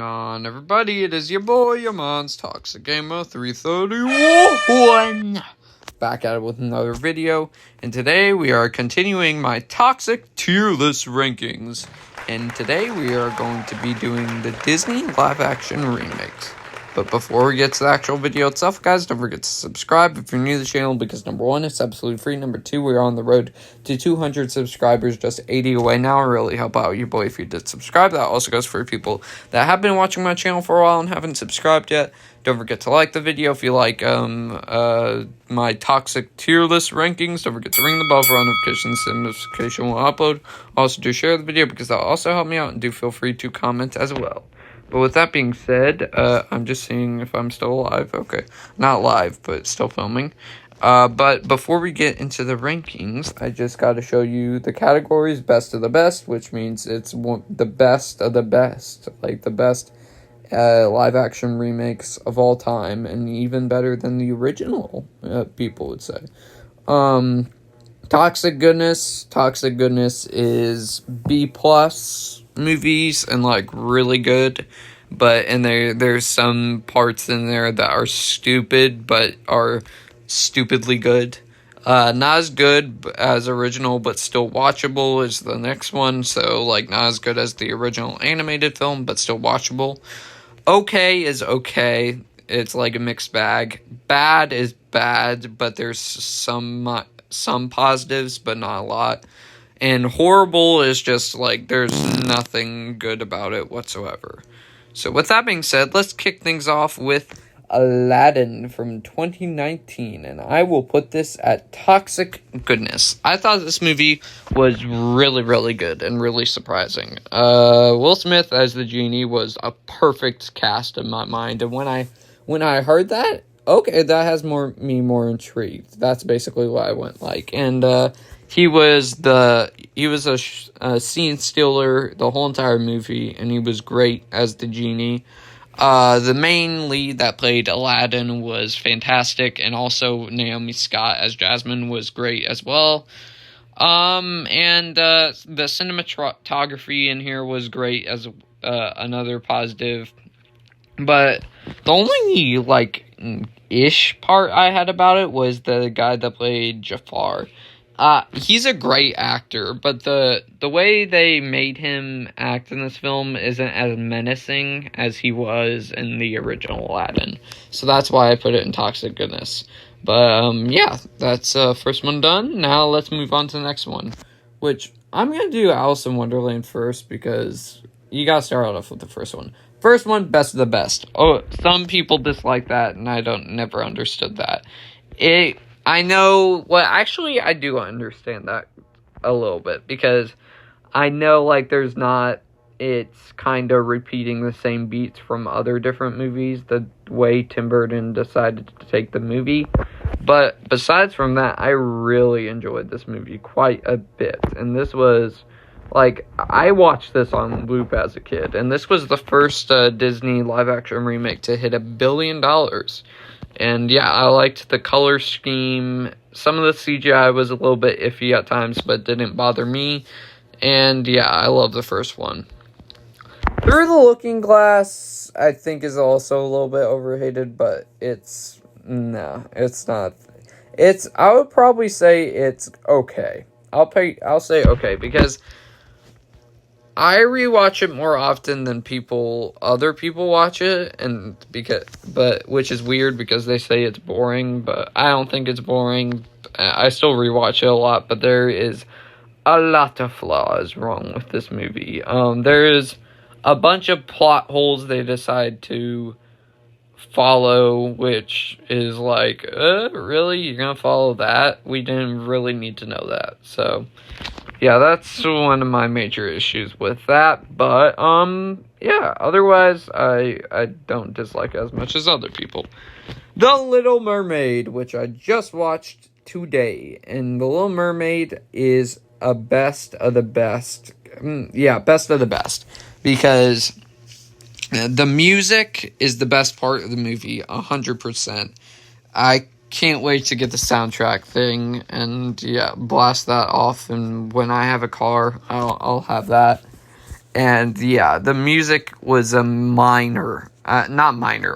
On everybody, it is your boy, your mom's Toxic Gamer 331. Back at it with another video, and today we are continuing my toxic tier list rankings. And today we are going to be doing the Disney live action remakes. But before we get to the actual video itself, guys, don't forget to subscribe if you're new to the channel, because number one, it's absolutely free. Number two, we're on the road to 200 subscribers, just 80 away now. Really help out your boy if you did subscribe. That also goes for people that have been watching my channel for a while and haven't subscribed yet. Don't forget to like the video if you like my toxic tier list rankings. Don't forget to ring the bell for notifications and notification will upload. Also, do share the video because that'll also help me out, and do feel free to comment as well. But with that being said, I'm just seeing if I'm still alive. Okay, not live, but still filming. But before we get into the rankings, I just got to show you the categories, best of the best, which means it's the best of the best, like the best live action remakes of all time, and even better than the original, people would say. Toxic Goodness is B+ movies and like really good, and there's some parts in there that are stupid but are stupidly good. Not as good as original, but still watchable is the next one. So like not as good as the original animated film, but still watchable. Okay is okay. It's like a mixed bag. Bad is bad, but there's some positives, but not a lot. And horrible is just like there's nothing good about it whatsoever. So with that being said, let's kick things off with Aladdin from 2019, and I will put this at Toxic Goodness. I thought this movie was really, really good and really surprising. Will Smith as the genie was a perfect cast in my mind, and when I heard that, okay, that has me more intrigued. That's basically what I went like, and he was a scene stealer the whole entire movie, and he was great as the genie. The main lead that played Aladdin was fantastic, and also Naomi Scott as Jasmine was great as well. And the cinematography in here was great as another positive. But the only ish part I had about it was the guy that played Jafar. He's a great actor, but the way they made him act in this film isn't as menacing as he was in the original Aladdin. So that's why I put it in Toxic Goodness. But, yeah, that's first one done. Now let's move on to the next one, which I'm going to do Alice in Wonderland first, because you got to start off with the first one. First one, best of the best. Oh, some people dislike that, and I never understood that. I know, well, actually, I do understand that a little bit, because I know, it's kind of repeating the same beats from other different movies, the way Tim Burton decided to take the movie. But besides from that, I really enjoyed this movie quite a bit, and this was, I watched this on loop as a kid, and this was the first Disney live-action remake to hit $1 billion. And yeah, I liked the color scheme. Some of the CGI was a little bit iffy at times, but didn't bother me. And yeah, I love the first one. Through the Looking Glass, I think, is also a little bit overhated, but it's not. I would probably say it's okay. I'll say okay, because I rewatch it more often than other people watch it, which is weird because they say it's boring, but I don't think it's boring. I still rewatch it a lot, but there is a lot of flaws wrong with this movie. There's a bunch of plot holes they decide to follow, which is really? You're gonna follow that? We didn't really need to know that, so yeah, that's one of my major issues with that, but, yeah, otherwise, I don't dislike it as much as other people. The Little Mermaid, which I just watched today, and The Little Mermaid is a best of the best. Yeah, best of the best, because the music is the best part of the movie, 100%. I can't wait to get the soundtrack thing and blast that off, and when I have a car, I'll have that. And yeah, the music was a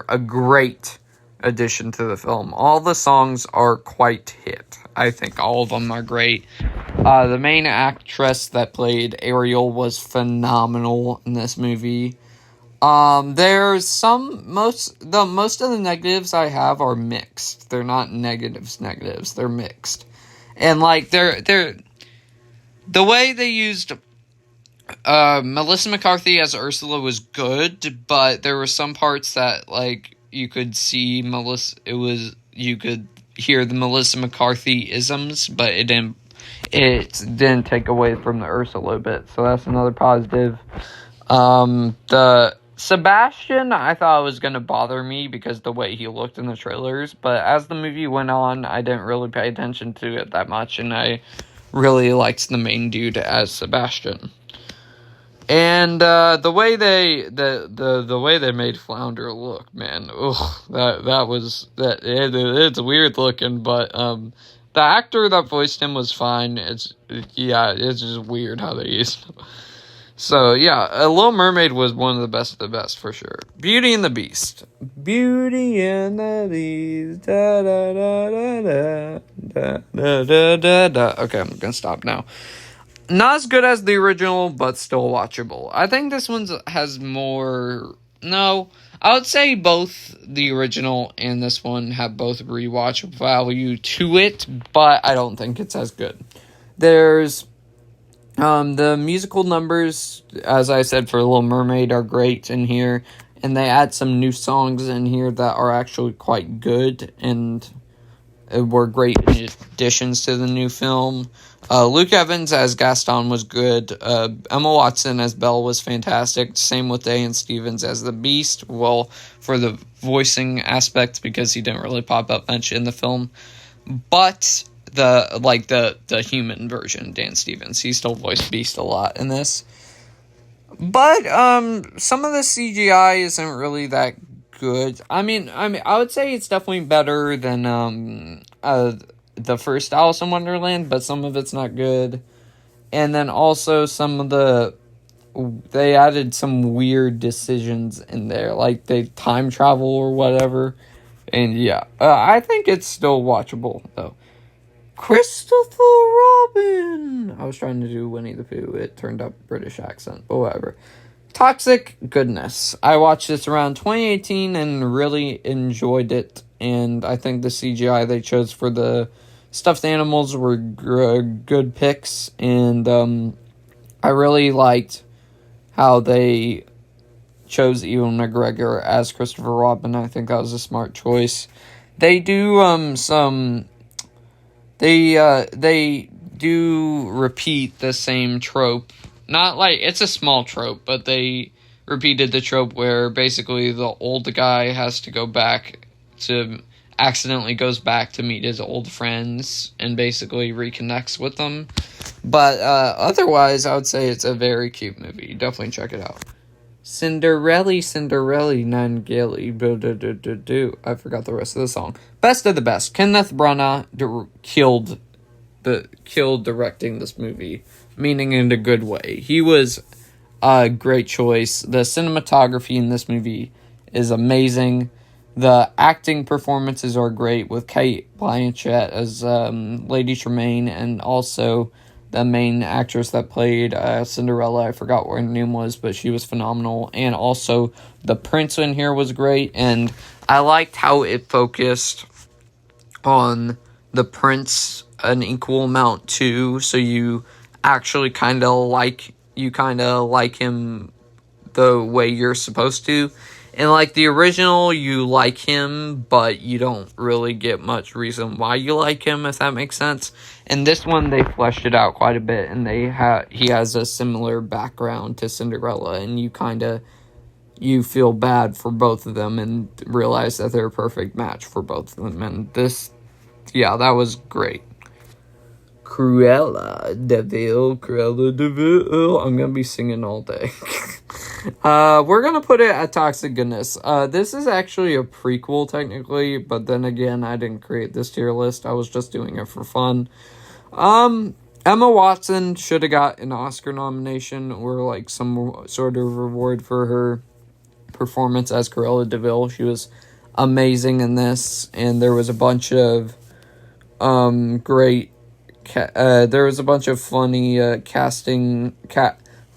a great addition to the film. All the songs are quite hit. I think all of them are great. The main actress that played Ariel was phenomenal in this movie. There's most of the negatives I have are mixed. They're not negatives. They're mixed. And like they're the way they used Melissa McCarthy as Ursula was good, but there were some parts that like you could see you could hear the Melissa McCarthy isms, but it didn't take away from the Ursula bit. So that's another positive. The Sebastian, I thought was going to bother me because the way he looked in the trailers, but as the movie went on, I didn't really pay attention to it that much, and I really liked the main dude as Sebastian. And the way they made Flounder look, man, it's weird looking, but the actor that voiced him was fine. It's just weird how they used him. So, yeah, Little Mermaid was one of the best, for sure. Beauty and the Beast. Beauty and the Beast. Da, da, da, da, da, da, da, da. Okay, I'm gonna stop now. Not as good as the original, but still watchable. I think this one has more... No, I would say both the original and this one have both rewatch value to it, but I don't think it's as good. There's... the musical numbers, as I said, for Little Mermaid are great in here, and they add some new songs in here that are actually quite good and were great additions to the new film. Luke Evans as Gaston was good. Emma Watson as Belle was fantastic. Same with Diane Stevens as the Beast. Well, for the voicing aspect, because he didn't really pop up much in the film. But the human version, Dan Stevens, he still voiced Beast a lot in this. But some of the CGI isn't really that good. I mean, I would say it's definitely better than the first Alice in Wonderland, but some of it's not good. And then also they added some weird decisions in there, like they time travel or whatever. And yeah, I think it's still watchable though. Christopher Robin! I was trying to do Winnie the Pooh. It turned up British accent, but whatever. Toxic Goodness. I watched this around 2018 and really enjoyed it. And I think the CGI they chose for the stuffed animals were good picks. And I really liked how they chose Ewan McGregor as Christopher Robin. I think that was a smart choice. They do They do repeat the same trope. Not like, it's a small trope, but they repeated the trope where basically the old guy has to accidentally goes back to meet his old friends and basically reconnects with them. But otherwise, I would say it's a very cute movie. Definitely check it out. Cinderella, Nangeli, I forgot the rest of the song. Best of the best. Kenneth Branagh killed directing this movie, meaning in a good way. He was a great choice. The cinematography in this movie is amazing. The acting performances are great with Cate Blanchett as Lady Tremaine, and also the main actress that played Cinderella. I forgot what her name was, but she was phenomenal. And also the prince in here was great, and I liked how it focused on the prince an equal amount too, so you actually kind of like him the way you're supposed to. And like the original, you like him, but you don't really get much reason why you like him, if that makes sense. And this one, they fleshed it out quite a bit, and he has a similar background to Cinderella, and you feel bad for both of them and realize that they're a perfect match for both of them. And that was great. Cruella de Vil. I'm gonna be singing all day. We're gonna put it at Toxic Goodness. This is actually a prequel technically, but then again, I didn't create this tier list. I was just doing it for fun. Emma Watson should have got an Oscar nomination or like some sort of reward for her performance as Cruella de Vil. She was amazing in this, and there was a bunch of great. There was a bunch of funny casting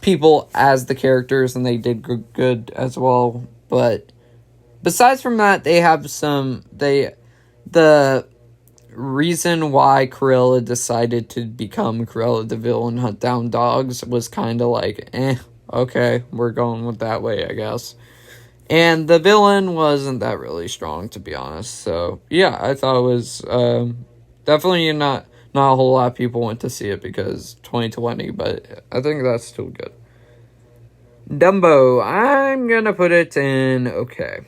people as the characters, and they did good as well. But besides from that, they have the reason why Cruella decided to become Cruella de Vil and hunt down dogs was kind of like, okay, we're going with that way, I guess. And the villain wasn't that really strong, to be honest. So, yeah, I thought it was definitely not a whole lot of people went to see it because 2020, but I think that's still good. Dumbo, I'm gonna put it in okay.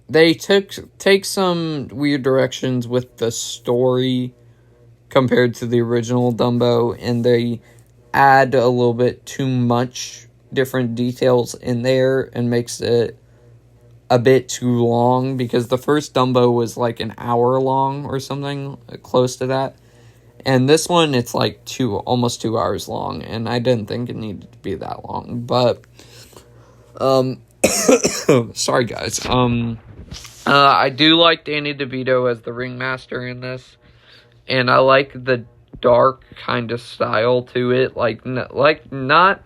They take some weird directions with the story compared to the original Dumbo, and they add a little bit too much different details in there and makes it a bit too long, because the first Dumbo was like an hour long or something close to that, and this one it's like almost 2 hours long, and I didn't think it needed to be that long. But sorry guys. I do like Danny DeVito as the ringmaster in this, and I like the dark kind of style to it, like not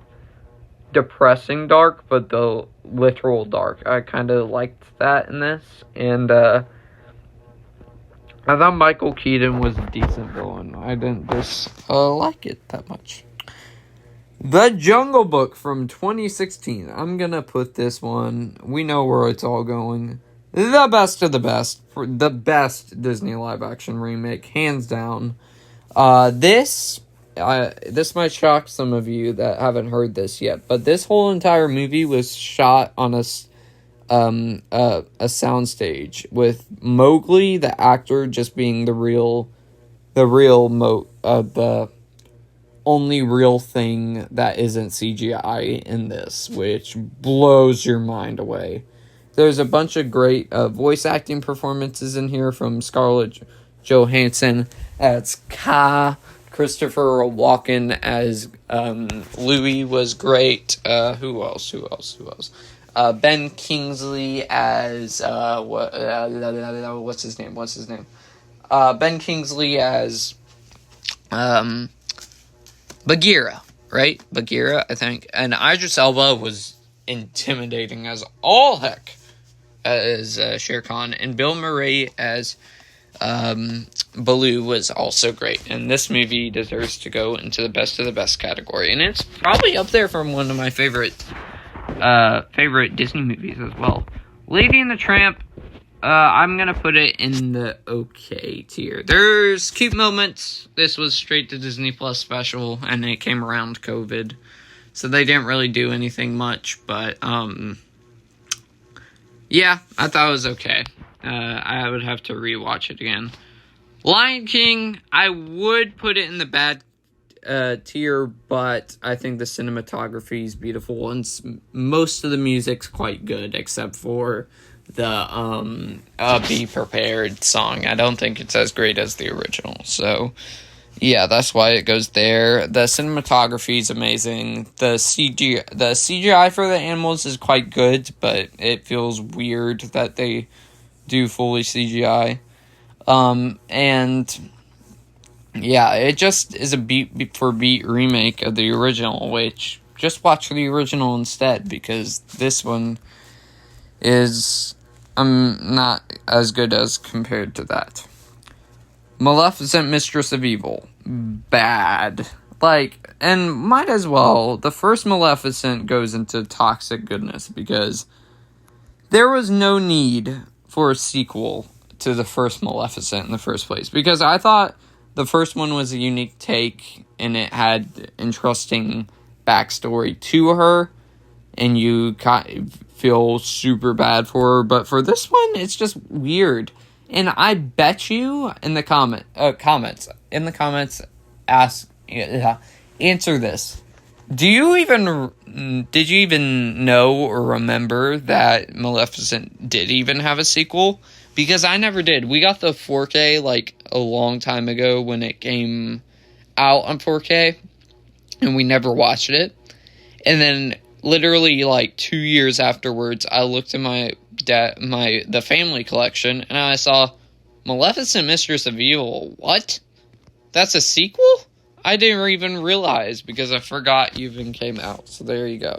depressing dark, but the literal dark. I kind of liked that in this, and I thought Michael Keaton was a decent villain. I didn't just like it that much. The Jungle Book from 2016. I'm gonna put this one. We know where it's all going. The best of the best. For the best Disney live-action remake, hands down. This might shock some of you that haven't heard this yet, but this whole entire movie was shot on a soundstage with Mowgli, the actor, just being the only real thing that isn't CGI in this, which blows your mind away. There's a bunch of great voice acting performances in here from Scarlett Johansson as Kaa. Christopher Walken as Louis was great. Who else? Ben Kingsley as what's his name? Ben Kingsley as Bagheera, right? Bagheera, I think. And Idris Elba was intimidating as all heck as Shere Khan, and Bill Murray as Baloo was also great, and this movie deserves to go into the best of the best category, and it's probably up there from one of my favorite Disney movies as well. Lady and the Tramp, I'm gonna put it in the okay tier. There's cute moments. This was straight to Disney Plus special, and it came around COVID, so they didn't really do anything much, but yeah, I thought it was okay. I would have to rewatch it again. Lion King, I would put it in the bad tier, but I think the cinematography is beautiful, and most of the music's quite good, except for the Be Prepared song. I don't think it's as great as the original, so yeah, that's why it goes there. The cinematography is amazing. The CGI for the animals is quite good, but it feels weird that they do fully CGI. And yeah, it just is a beat for beat remake of the original, which just watch the original instead, because this one is not as good as compared to that. Maleficent, Mistress of Evil. Bad. And might as well, the first Maleficent goes into toxic goodness, because there was no need for a sequel to the first Maleficent in the first place, because I thought the first one was a unique take, and it had interesting backstory to her, and you feel super bad for her, but for this one, it's just weird. And I bet you in the comments, answer this. Did you even know or remember that Maleficent did even have a sequel? Because I never did. We got the 4K, a long time ago when it came out on 4K, and we never watched it. And then literally like 2 years afterwards, I looked at the family collection, and I saw Maleficent Mistress of Evil. What? That's a sequel? I didn't even realize because I forgot even came out. So there you go.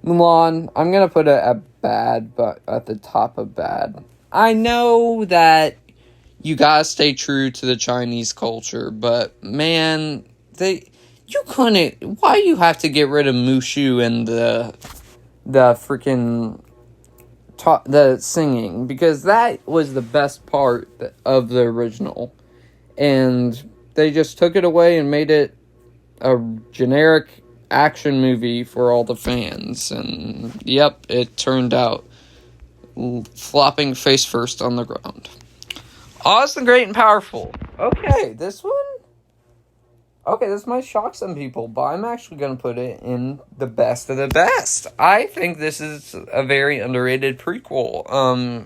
Mulan, I'm going to put it at bad, but at the top of bad. I know that you gotta stay true to the Chinese culture, but man, you couldn't. Why you have to get rid of Mushu and the freaking the singing? Because that was the best part of the original, and they just took it away and made it a generic action movie for all the fans. And yep, it turned out flopping face first on the ground. Oz the Great and Powerful. Okay, this one? Okay, this might shock some people, but I'm actually going to put it in the best of the best. I think this is a very underrated prequel,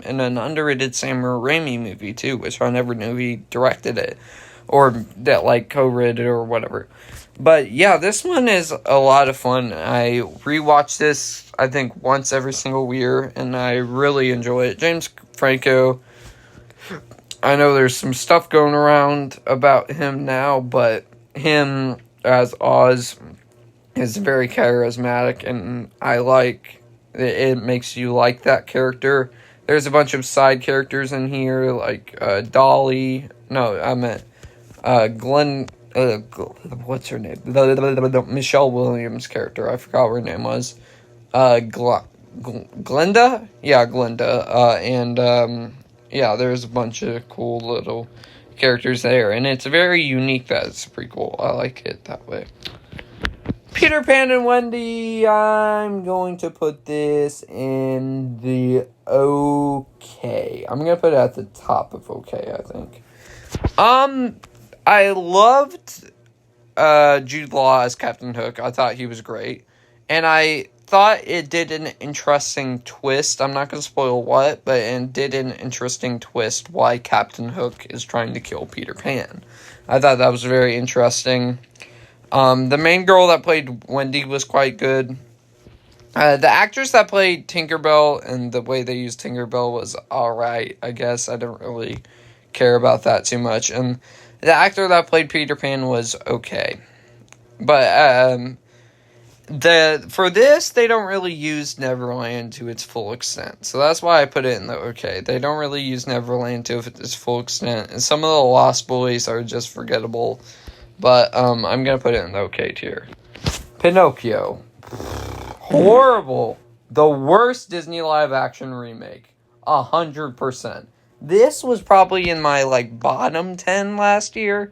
and an underrated Sam Raimi movie, too, which I never knew he directed it, or that, like, co-wrote it or whatever. But, yeah, this one is a lot of fun. I rewatch this, I think, once every single year, and I really enjoy it. James Franco, I know there's some stuff going around about him now, but him as Oz is very charismatic, and I like it. Makes you like that character. There's a bunch of side characters in here, like Dolly. No, I meant Glenn. What's her name? Michelle Williams' character. I forgot what her name was. Glenda? Yeah, Glenda. And yeah, there's a bunch of cool little characters there, and it's very unique that it's a prequel. I like it that way. Peter Pan and Wendy, I'm going to put this in the okay. I'm going to put it at the top of okay, I think. I loved Jude Law as Captain Hook. I thought he was great. And I thought it did an interesting twist. I'm not going to spoil what, but it did an interesting twist why Captain Hook is trying to kill Peter Pan. I thought that was very interesting. The main girl that played Wendy was quite good. The actress that played Tinkerbell and the way they used Tinkerbell was alright, I guess. I don't really care about that too much. And the actor that played Peter Pan was okay. But, for this, they don't really use Neverland to its full extent. So that's why I put it in the okay. They don't really use Neverland to its full extent. And some of the Lost Boys are just forgettable. But I'm going to put it in the okay tier. Pinocchio. Horrible. The worst Disney live-action remake. 100%. This was probably in my, bottom 10 last year.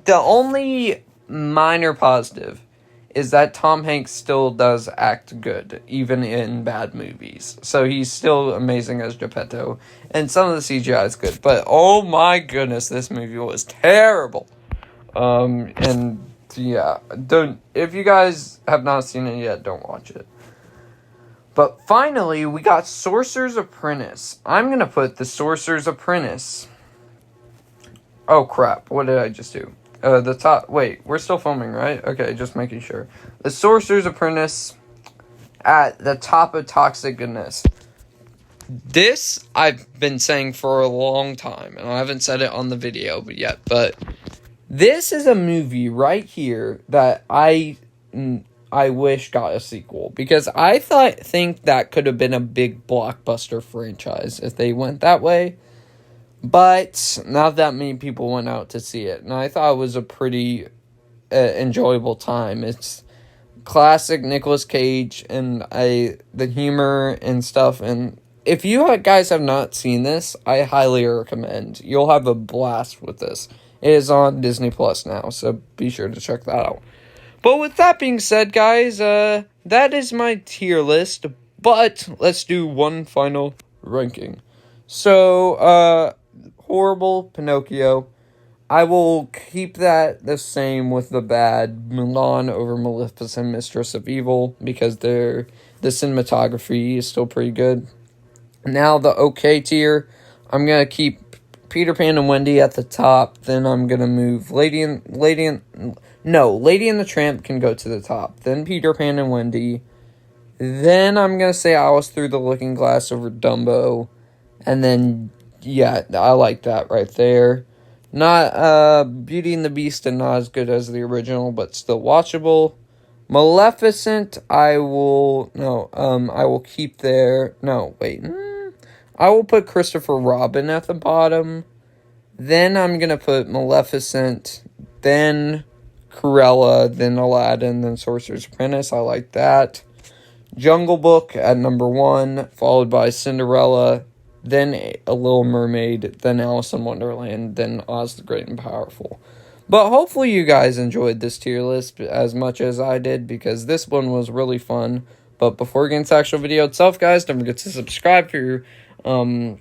The only minor positive is that Tom Hanks still does act good, even in bad movies. So he's still amazing as Geppetto, and some of the CGI is good. But oh my goodness, this movie was terrible. And yeah, if you guys have not seen it yet, don't watch it. But finally, we got Sorcerer's Apprentice. I'm gonna put The Sorcerer's Apprentice. Oh crap, what did I just do? The top... Wait, we're still filming, right? Okay, just making sure. The Sorcerer's Apprentice at the top of Toxic Goodness. This, I've been saying for a long time, and I haven't said it on the video yet, but this is a movie right here that I wish got a sequel, because I think that could have been a big blockbuster franchise if they went that way. But not that many people went out to see it, and I thought it was a pretty enjoyable time. It's classic Nicolas Cage, and the humor and stuff. And if you guys have not seen this, I highly recommend. You'll have a blast with this. It is on Disney Plus now, so be sure to check that out. But with that being said, guys, that is my tier list. But let's do one final ranking. So, horrible Pinocchio. I will keep that the same with the bad Mulan over Maleficent Mistress of Evil, because the cinematography is still pretty good. Now the okay tier, I'm going to keep Peter Pan and Wendy at the top. Then I'm gonna move Lady and the Tramp can go to the top. Then Peter Pan and Wendy. Then I'm gonna say Alice Through the Looking Glass over Dumbo. And then, yeah, I like that right there. Not Beauty and the Beast and not as good as the original, but still watchable. Maleficent, I will keep there. No, wait. I will put Christopher Robin at the bottom. Then I'm going to put Maleficent, then Cruella, then Aladdin, then Sorcerer's Apprentice. I like that. Jungle Book at number 1, followed by Cinderella, then A Little Mermaid, then Alice in Wonderland, then Oz the Great and Powerful. But hopefully you guys enjoyed this tier list as much as I did, because this one was really fun. But before we get into the actual video itself, guys, don't forget to subscribe if you're new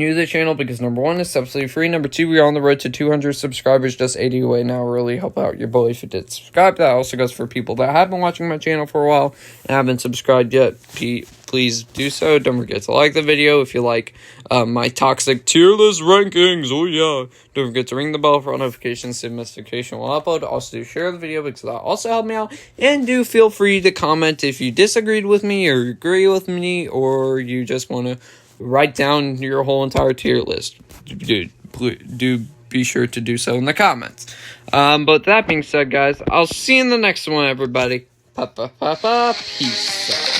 to the channel, because number 1, it's absolutely free. Number 2, we are on the road to 200 subscribers, just 80 away now. Really help out your boy if you did subscribe. That also goes for people that have been watching my channel for a while and haven't subscribed yet. Please do so. Don't forget to like the video if you like my toxic tier list rankings. Oh yeah. Don't forget to ring the bell for all notifications so notification will upload. Also do share the video because that also helped me out. And do feel free to comment if you disagreed with me or agree with me, or you just want to write down your whole entire tier list. Do be sure to do so in the comments. But that being said, guys, I'll see you in the next one, everybody. Peace out.